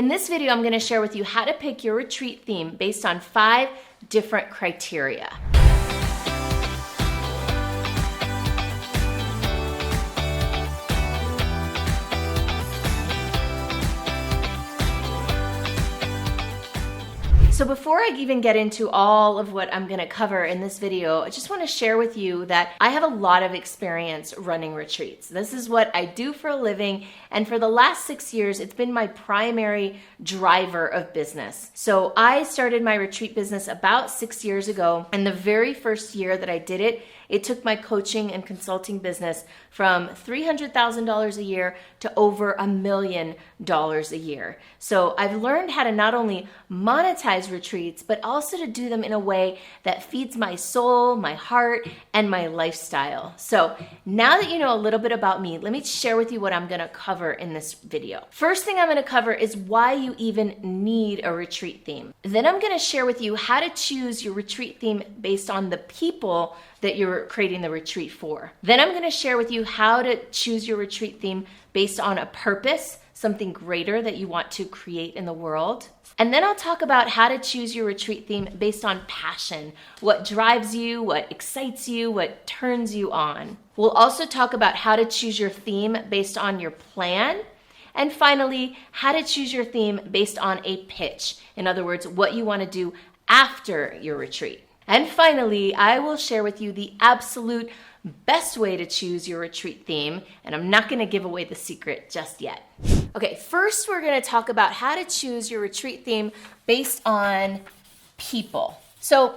In this video, I'm going to share with you how to pick your retreat theme based on 5 different criteria. So before I even get into all of what I'm going to cover in this video, I just want to share with you that I have a lot of experience running retreats. This is what I do for a living, and for the last 6 years, it's been my primary driver of business. So I started my retreat business about 6 years ago, and the very first year that I did it, it took my coaching and consulting business from $300,000 a year to over $1 million a year. So I've learned how to not only monetize retreats, but also to do them in a way that feeds my soul, my heart, and my lifestyle. So now that you know a little bit about me, let me share with you what I'm gonna cover in this video. First thing I'm gonna cover is why you even need a retreat theme. Then I'm gonna share with you how to choose your retreat theme based on the people that you're creating the retreat for. Then I'm gonna share with you how to choose your retreat theme based on a purpose, something greater that you want to create in the world. And then I'll talk about how to choose your retreat theme based on passion, what drives you, what excites you, what turns you on. We'll also talk about how to choose your theme based on your plan. And finally, how to choose your theme based on a pitch. In other words, what you wanna do after your retreat. And finally, I will share with you the absolute best way to choose your retreat theme, and I'm not gonna give away the secret just yet. Okay, first we're gonna talk about how to choose your retreat theme based on people. So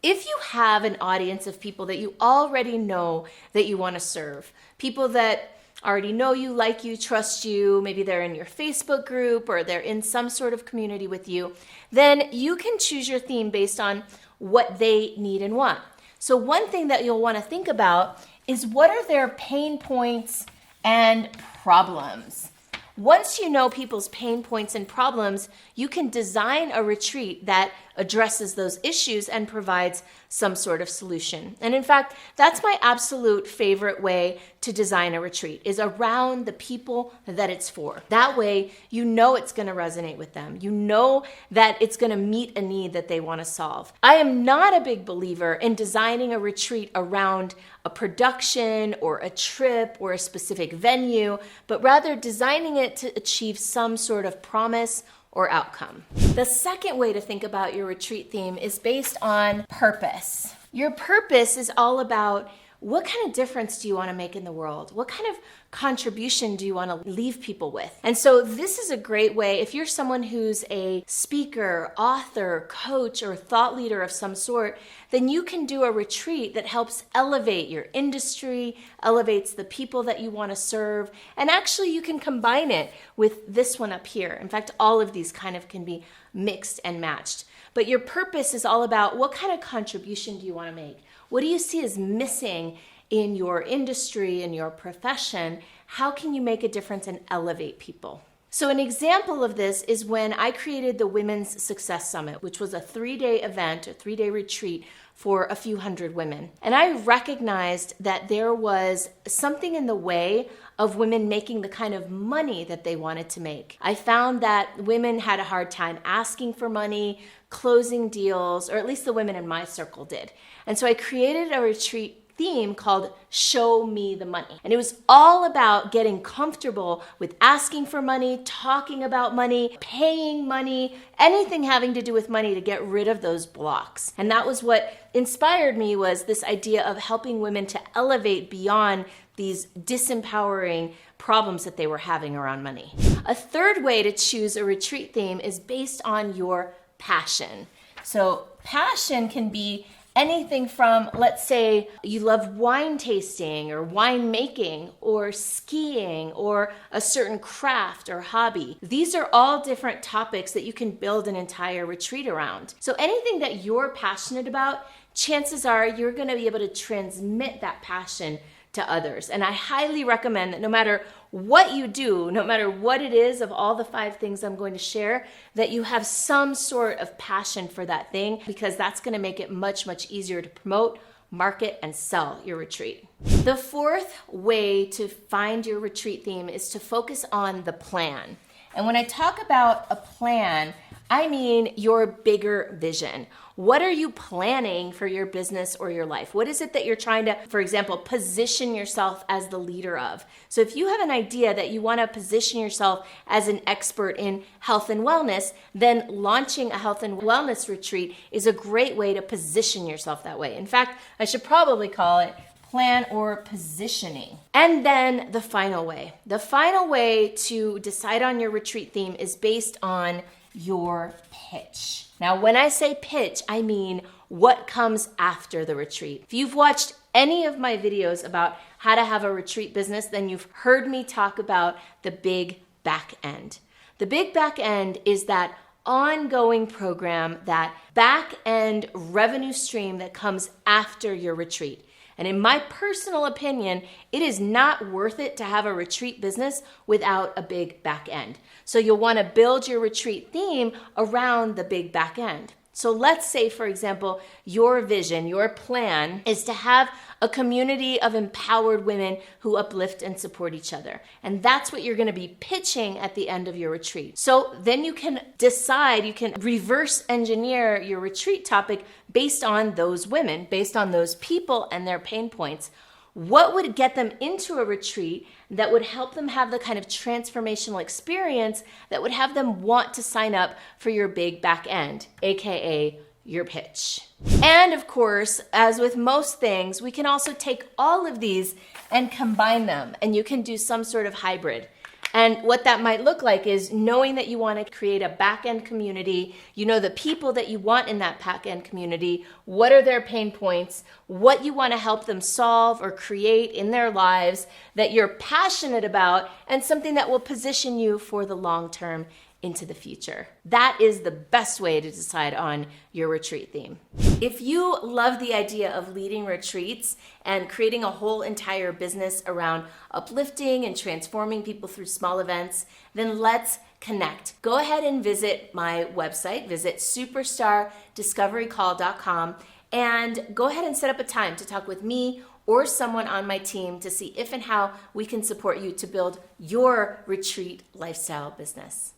if you have an audience of people that you already know that you wanna serve, people that already know you, like you, trust you, maybe they're in your Facebook group or they're in some sort of community with you, then you can choose your theme based on what they need and want. So one thing that you'll want to think about is what are their pain points and problems. Once you know people's pain points and problems, you can design a retreat that addresses those issues and provides some sort of solution. And in fact, that's my absolute favorite way to design a retreat, is around the people that it's for. That way, you know it's gonna resonate with them. You know that it's gonna meet a need that they wanna solve. I am not a big believer in designing a retreat around a production or a trip or a specific venue, but rather designing it to achieve some sort of promise or outcome. The second way to think about your retreat theme is based on purpose. Your purpose is all about what kind of difference do you want to make in the world? What kind of contribution do you want to leave people with? And so this is a great way, if you're someone who's a speaker, author, coach, or thought leader of some sort, then you can do a retreat that helps elevate your industry, elevates the people that you want to serve, and actually you can combine it with this one up here. In fact, all of these kind of can be mixed and matched. But your purpose is all about what kind of contribution do you want to make? What do you see as missing in your industry, in your profession? How can you make a difference and elevate people? So an example of this is when I created the Women's Success Summit, which was a 3-day event, a 3-day retreat for a few hundred women. And I recognized that there was something in the way of women making the kind of money that they wanted to make. I found that women had a hard time asking for money, closing deals, or at least the women in my circle did. And so I created a retreat theme called Show Me the Money. And it was all about getting comfortable with asking for money, talking about money, paying money, anything having to do with money to get rid of those blocks. And that was what inspired me, was this idea of helping women to elevate beyond these disempowering problems that they were having around money. A third way to choose a retreat theme is based on your passion. So passion can be anything from, let's say you love wine tasting or wine making or skiing or a certain craft or hobby. These are all different topics that you can build an entire retreat around. So anything that you're passionate about, chances are you're going to be able to transmit that passion to others. And I highly recommend that no matter what you do, no matter what it is of all the 5 things I'm going to share, that you have some sort of passion for that thing, because that's going to make it much, much easier to promote, market, and sell your retreat. The fourth way to find your retreat theme is to focus on the plan. And when I talk about a plan, I mean your bigger vision. What are you planning for your business or your life? What is it that you're trying to, for example, position yourself as the leader of? So if you have an idea that you want to position yourself as an expert in health and wellness, then launching a health and wellness retreat is a great way to position yourself that way. In fact, I should probably call it plan or positioning. And then the final way. The final way to decide on your retreat theme is based on your pitch. Now, when I say pitch, I mean what comes after the retreat. If you've watched any of my videos about how to have a retreat business, then you've heard me talk about the big back end. The big back end is that ongoing program, that back end revenue stream that comes after your retreat. And in my personal opinion, it is not worth it to have a retreat business without a big back end. So you'll want to build your retreat theme around the big back end. So let's say, for example, your vision, your plan is to have a community of empowered women who uplift and support each other. And that's what you're going to be pitching at the end of your retreat. So then you can decide, you can reverse engineer your retreat topic based on those women, based on those people and their pain points. What would get them into a retreat that would help them have the kind of transformational experience that would have them want to sign up for your big back end, aka your pitch? And of course, as with most things, we can also take all of these and combine them, and you can do some sort of hybrid. And what that might look like is knowing that you want to create a back-end community, you know the people that you want in that back-end community, what are their pain points, what you want to help them solve or create in their lives that you're passionate about, and something that will position you for the long term into the future. That is the best way to decide on your retreat theme. If you love the idea of leading retreats and creating a whole entire business around uplifting and transforming people through small events, then let's connect. Go ahead and visit my website, visit superstardiscoverycall.com, and go ahead and set up a time to talk with me or someone on my team to see if and how we can support you to build your retreat lifestyle business.